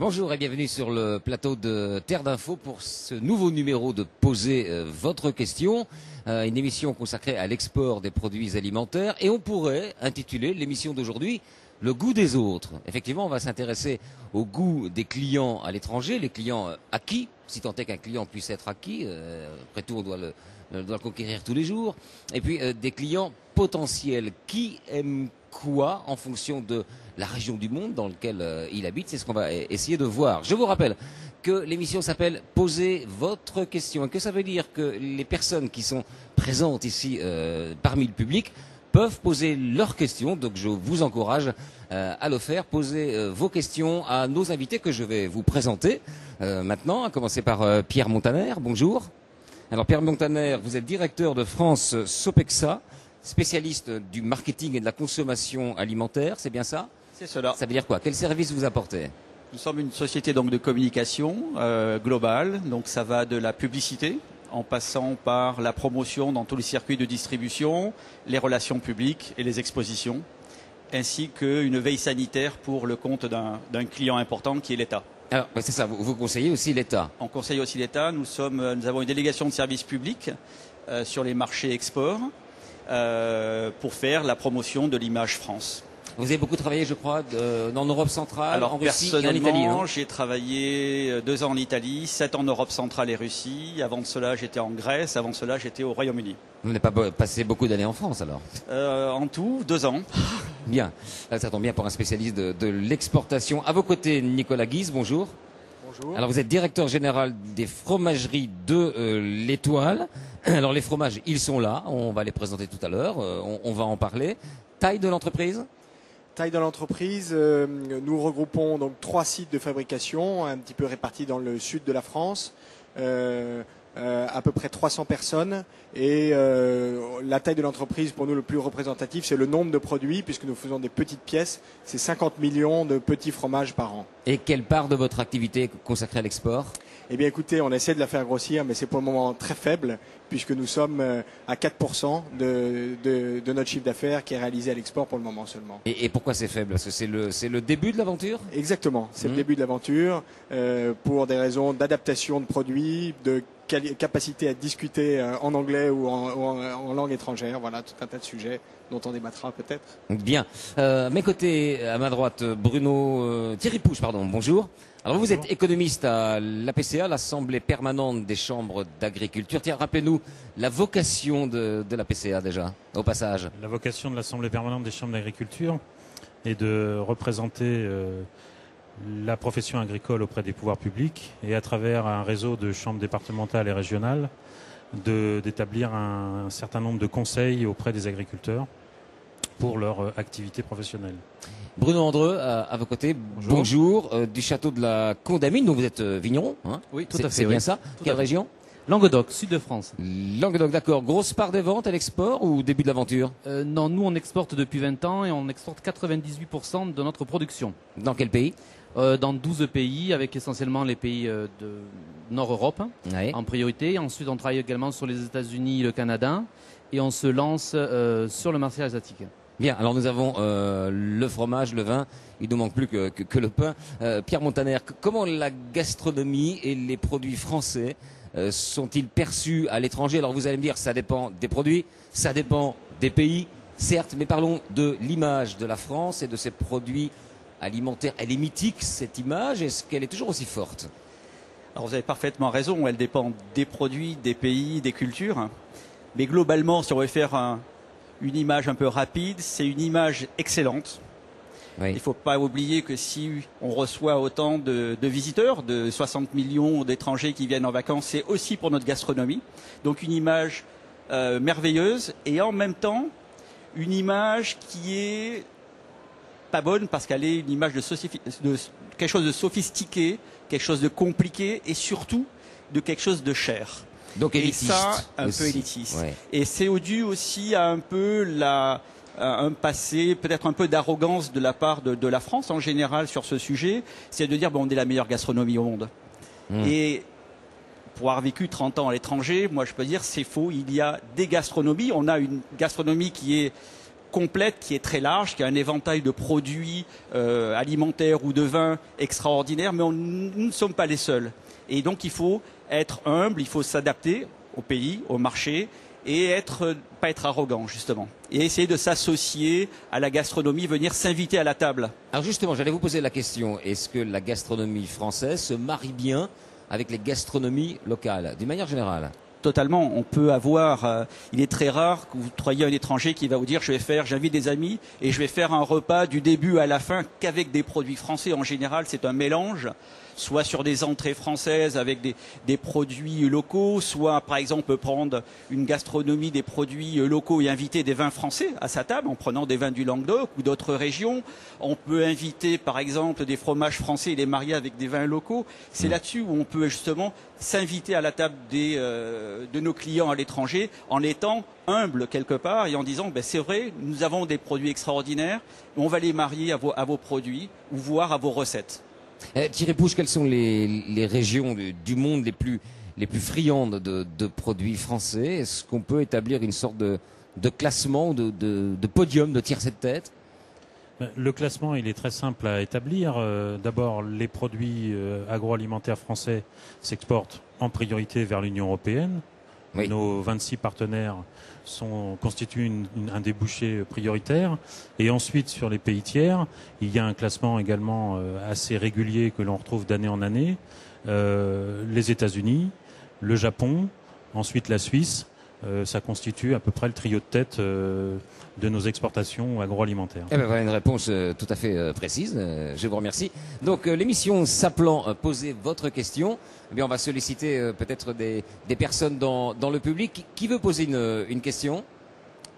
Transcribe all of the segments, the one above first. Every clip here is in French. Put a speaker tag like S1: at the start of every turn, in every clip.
S1: Bonjour et bienvenue sur le plateau de Terre d'Info pour ce nouveau numéro de Posez votre question, une émission consacrée à l'export des produits alimentaires et on pourrait intituler l'émission d'aujourd'hui Le goût des autres. Effectivement, on va s'intéresser au goût des clients à l'étranger, les clients acquis, si tant est qu'un client puisse être acquis, après tout on doit le conquérir tous les jours, et puis des clients potentiels qui aiment quoi en fonction de la région du monde dans laquelle il habite. C'est ce qu'on va essayer de voir. Je vous rappelle que l'émission s'appelle Posez votre question et que ça veut dire que les personnes qui sont présentes ici parmi le public peuvent poser leurs questions. Donc je vous encourage à le faire. Posez vos questions à nos invités que je vais vous présenter maintenant, à commencer par Pierre Montaner. Bonjour. Alors Pierre Montaner, vous êtes directeur de France Sopexa, spécialiste du marketing et de la consommation alimentaire, c'est bien ça?
S2: C'est cela.
S1: Ça veut dire quoi? Quel service vous apportez?
S2: Nous sommes une société donc de communication globale, donc ça va de la publicité en passant par la promotion dans tous les circuits de distribution, les relations publiques et les expositions, ainsi qu'une veille sanitaire pour le compte d'un client important qui est l'État.
S1: Alors, c'est ça, vous conseillez aussi l'État?
S2: On conseille aussi l'État. Nous avons une délégation de services publics sur les marchés export pour faire la promotion de l'image France.
S1: Vous avez beaucoup travaillé, je crois, en Europe centrale,
S2: Alors,
S1: en Russie et en Italie, non?
S2: J'ai travaillé 2 ans en Italie, 7 ans en Europe centrale et Russie. Avant de cela, j'étais en Grèce. Avant cela, j'étais au Royaume-Uni.
S1: Vous n'avez pas passé beaucoup d'années en France, alors?
S2: En tout, 2 ans.
S1: Bien. Là, ça tombe bien pour un spécialiste de l'exportation. À vos côtés, Nicolas Guise, bonjour.
S3: Bonjour.
S1: Alors, vous êtes directeur général des fromageries de l'Étoile. Alors, les fromages, ils sont là. On va les présenter tout à l'heure. On va en parler. Taille de l'entreprise?
S3: Taille de l'entreprise, nous regroupons donc 3 sites de fabrication, un petit peu répartis dans le sud de la France, à peu près 300 personnes. Et la taille de l'entreprise, pour nous, le plus représentatif, c'est le nombre de produits, puisque nous faisons des petites pièces. C'est 50 millions de petits fromages par an.
S1: Et quelle part de votre activité est consacrée à l'export?
S3: Eh bien écoutez, on essaie de la faire grossir, mais c'est pour le moment très faible, puisque nous sommes à 4% de notre chiffre d'affaires qui est réalisé à l'export pour le moment seulement.
S1: Et pourquoi c'est faible? Parce que c'est le début de l'aventure?
S3: Exactement, c'est le début de l'aventure, pour des raisons d'adaptation de produits, de capacité à discuter en anglais ou en langue étrangère, voilà, tout un tas de sujets dont on débattra peut-être.
S1: Bien. À mes côtés, à ma droite, Thierry Pouche, pardon, bonjour. Alors vous êtes économiste à l'APCA, l'Assemblée permanente des chambres d'agriculture. Tiens, rappelez-nous la vocation de l'APCA déjà, au passage.
S4: La vocation de l'Assemblée permanente des chambres d'agriculture est de représenter la profession agricole auprès des pouvoirs publics et à travers un réseau de chambres départementales et régionales d'établir un certain nombre de conseils auprès des agriculteurs pour leur activité professionnelle.
S1: Bruno Andreu, à vos côtés, bonjour, du château de la Condamine, donc vous êtes vigneron, hein?
S5: Oui, tout à fait.
S1: C'est bien ça? Quelle région?
S5: Languedoc, sud de France.
S1: Languedoc, d'accord. Grosse part des ventes à l'export ou début de l'aventure?
S5: Non, nous on exporte depuis 20 ans et on exporte 98% de notre production.
S1: Dans quel pays?
S5: Dans 12 pays, avec essentiellement les pays de Nord-Europe
S1: Ouais.
S5: en priorité. Ensuite, on travaille également sur les États-Unis et le Canada et on se lance sur le marché asiatique.
S1: Bien, alors nous avons le fromage, le vin, il ne nous manque plus que le pain. Pierre Montaner, comment la gastronomie et les produits français sont-ils perçus à l'étranger? Alors vous allez me dire, ça dépend des produits, ça dépend des pays, certes, mais parlons de l'image de la France et de ses produits alimentaires. Elle est mythique, cette image, est-ce qu'elle est toujours aussi forte?
S2: Alors vous avez parfaitement raison, elle dépend des produits, des pays, des cultures. Mais globalement, si on veut faire une image un peu rapide, c'est une image excellente.
S1: Oui.
S2: Il ne faut pas oublier que si on reçoit autant de visiteurs, de 60 millions d'étrangers qui viennent en vacances, c'est aussi pour notre gastronomie. Donc une image merveilleuse et en même temps une image qui est pas bonne parce qu'elle est une image de quelque chose de sophistiqué, quelque chose de compliqué et surtout de quelque chose de cher.
S1: Donc élitiste.
S2: Et ça, un
S1: aussi.
S2: peu élitiste.
S1: Ouais.
S2: Et c'est dû aussi à un peu un passé, peut-être un peu d'arrogance de la part de la France en général sur ce sujet. C'est de dire, bon, on est la meilleure gastronomie au monde. Et pour avoir vécu 30 ans à l'étranger, moi je peux dire, c'est faux. Il y a des gastronomies. On a une gastronomie qui est complète qui est très large, qui a un éventail de produits alimentaires ou de vins extraordinaires, mais nous ne sommes pas les seuls. Et donc il faut être humble, il faut s'adapter au pays, au marché, et pas être arrogant justement. Et essayer de s'associer à la gastronomie, venir s'inviter à la table.
S1: Alors justement, j'allais vous poser la question, est-ce que la gastronomie française se marie bien avec les gastronomies locales, d'une manière générale?
S2: Totalement. On peut avoir. Il est très rare que vous trouviez un étranger qui va vous dire j'invite des amis et je vais faire un repas du début à la fin qu'avec des produits français. En général, c'est un mélange, soit sur des entrées françaises avec des produits locaux, soit par exemple on peut prendre une gastronomie des produits locaux et inviter des vins français à sa table en prenant des vins du Languedoc ou d'autres régions. On peut inviter par exemple des fromages français et les marier avec des vins locaux. C'est là-dessus où on peut justement s'inviter à la table de nos clients à l'étranger en étant humble quelque part et en disant c'est vrai, nous avons des produits extraordinaires, on va les marier à vos produits ou voire à vos recettes.
S1: Thierry Pouche, quelles sont les régions du monde les plus friandes de produits français? Est-ce qu'on peut établir une sorte de classement, de podium, de tiercé de tête?
S4: Le classement, il est très simple à établir. D'abord, les produits agroalimentaires français s'exportent en priorité vers l'Union européenne. Oui. Nos 26 partenaires constituent un débouché prioritaire. Et ensuite, sur les pays tiers, il y a un classement également assez régulier que l'on retrouve d'année en année. Les États-Unis, le Japon, ensuite la Suisse. Ça constitue à peu près le trio de tête de nos exportations agroalimentaires.
S1: Eh bien, voilà une réponse tout à fait précise. Je vous remercie. Donc, l'émission s'appelant Posez votre question, eh bien, on va solliciter peut-être des personnes dans le public. Qui veut poser une question?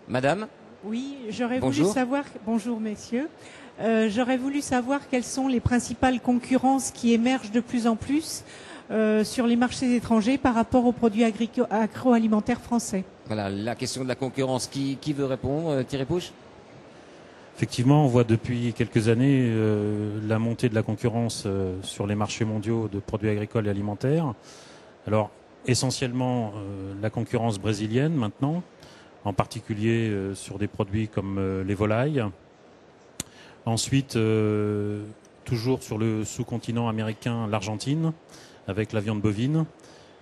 S1: Madame?
S6: Oui, j'aurais voulu savoir... Bonjour, messieurs. J'aurais voulu savoir quelles sont les principales concurrences qui émergent de plus en plus sur les marchés étrangers par rapport aux produits agroalimentaires français.
S1: Voilà, la question de la concurrence. Qui veut répondre? Thierry Pouche?
S4: Effectivement, on voit depuis quelques années la montée de la concurrence sur les marchés mondiaux de produits agricoles et alimentaires. Alors, essentiellement, la concurrence brésilienne maintenant, en particulier sur des produits comme les volailles. Ensuite, toujours sur le sous-continent américain, l'Argentine, avec la viande bovine.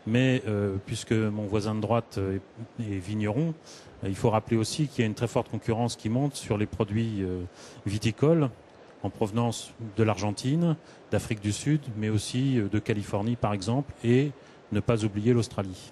S4: Mais puisque mon voisin de droite est vigneron, il faut rappeler aussi qu'il y a une très forte concurrence qui monte sur les produits viticoles en provenance de l'Argentine, d'Afrique du Sud, mais aussi de Californie par exemple, et ne pas oublier l'Australie.